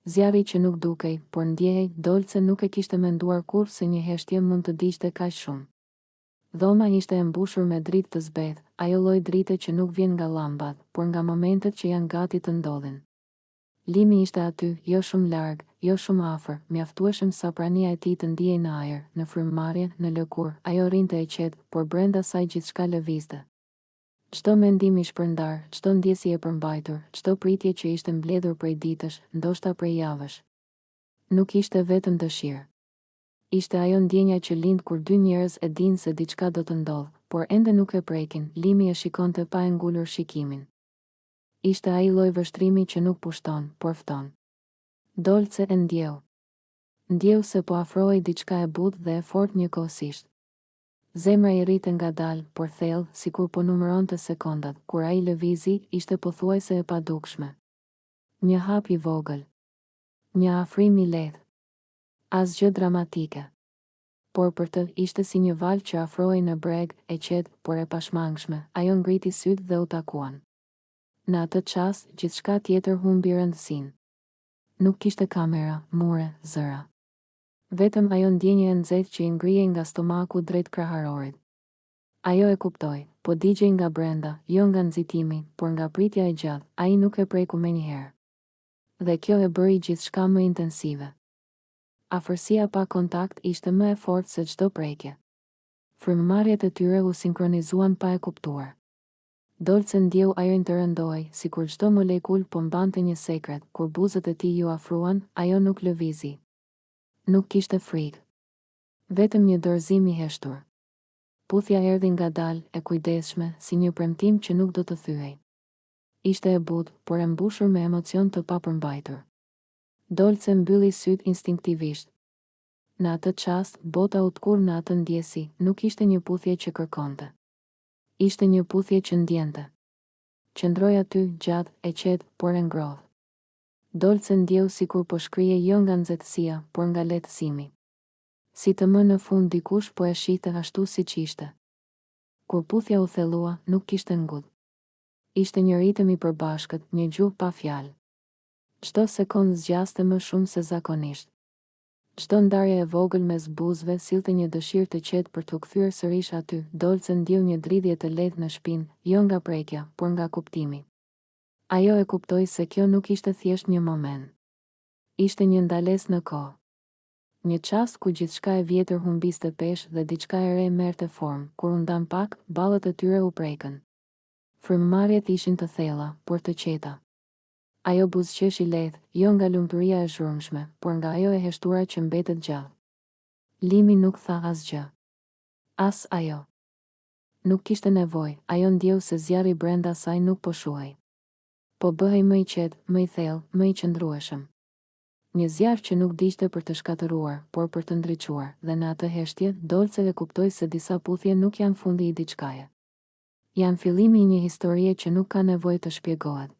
Zjarri që nuk dukej, por ndjehej, Dolce nuk e kishte menduar kurrë se një heshtje mund të diqte kaq shumë. Dhoma ishte e mbushur me dritë të zbeth, ajo lloj drite që nuk vjen nga llambat, por nga momentet që janë gati të ndodhin. Limi ishte aty, jo shumë larg, jo shumë afër, mjaftueshëm sa prania e tij të ndiej në ajër, në frymëmarrje, në lëkurë. Ajo rrinte e qetë, por brenda saj gjithçka lëvizte. Çdo mendim i shpërndar, çdo ndjesi e përmbajtur, çdo pritje që ishte mbledhur prej ditësh, ndoshta prej javësh. Nuk ishte vetëm dëshirë. Ishte ajo ndjenja që lind kur dy njerëz e dinë se diçka do të ndodhë, por ende nuk e prekin. Limi e shikonte pa e ngulur shikimin. Ishte ai lloj vështrimi që nuk pushton, por fton. Dolce e ndjeu. Ndjeu se po afrohej diçka e butë dhe e fortë njëkohësisht. Zemra i rrite ngadalë, por thellë, sikur po numëronte sekondat. Kur ai lëvizi, ishte pothuajse e padukshme. Një hap i vogël. Një afrim i lehtë. Asgjë dramatike. Por për të ishte si një valë që afrohej në breg, e qetë, por e pashmangshme. Ajo ngriti sytë dhe u takuan. Në atë çast, gjithçka tjetër humbi rëndësinë. Nuk kishte kamera, mure, zëra. Vetëm ajo ndjenje e nxehtë që i ngrihej nga stomaku drejt kraharorit. Ajo e kuptoi, po digjej nga brenda, jo nga nxitimi, por nga pritja e gjatë. Ai nuk e preku menjëherë. Dhe kjo e bëri gjithçka më intensive. Afërsia pa kontakt ishte më e fortë se çdo prekje. Frymëmarrjet e tyre u sinkronizuan pa e kuptuar. Dolce ndjeu ajrin të rëndohej, sikur çdo molekul po mbante një sekret. Kur buzët e tij ju afruan, ajo nuk lëvizi. Nuk kishte frikë. Vetëm një dorëzim i heshtur. Puthja erdhi ngadalë, e kujdesshme, si një premtim që nuk do të thyej. Ishte e butë, por e mbushur me emocion të papërmbajtur. Dolce mbylli sytë instinktivisht. Në atë çast, bota u tkur në atë ndjesi, nuk ishte një puthje që kërkonte. Ishte një puthje që ndjente. Qëndroi aty, gjatë, e qetë, por e ngrohtë. Dolce ndjeu sikur po shkrije jo nga nxehtësia, por nga lehtësimi. Si të më në fund dikush po e shihte ashtu siç ishte. Kur puthja u thellua, nuk kishte ngudh. Ishte një ritëm i përbashkët, një gjuhë pa fjalë. Çdo sekondë zgjaste më shumë se zakonisht. Çdo ndarje e vogël mes buzëve sillte një dëshirë të qetë për t'u kthyer sërish aty. Dolce ndjeu një dridhje të lehtë në shpinë, jo nga prekja, por nga kuptimi. Ajo e kuptoi se kjo nuk ishte thjesht një moment. Ishte një ndalesë në kohë. Një çast ku gjithçka e vjetër humbiste peshë dhe diçka e re merrte formë. Kur u ndan pak, ballët e tyre u prekën. Frymëmarrjet ishin të thella, por të qeta. Ajo buzëqesh i lehtë, jo nga lumturia e zhurmshme, por nga ajo e heshtura që mbetet gjallë. Limi nuk tha asgjë. As ajo. Nuk kishte nevojë, ajo ndjeu se zjarri brenda saj nuk po shuhej. Po bëhej më i qetë, më i thellë, më i qëndrueshëm. Një zjarr që nuk diqte për të shkatëruar, por për të ndriçuar, dhe në atë heshtje, Dolce e kuptoi se disa puthje nuk janë fundi i diçkaje. Janë fillimi i një historie që nuk ka nevojë të shpjegohet.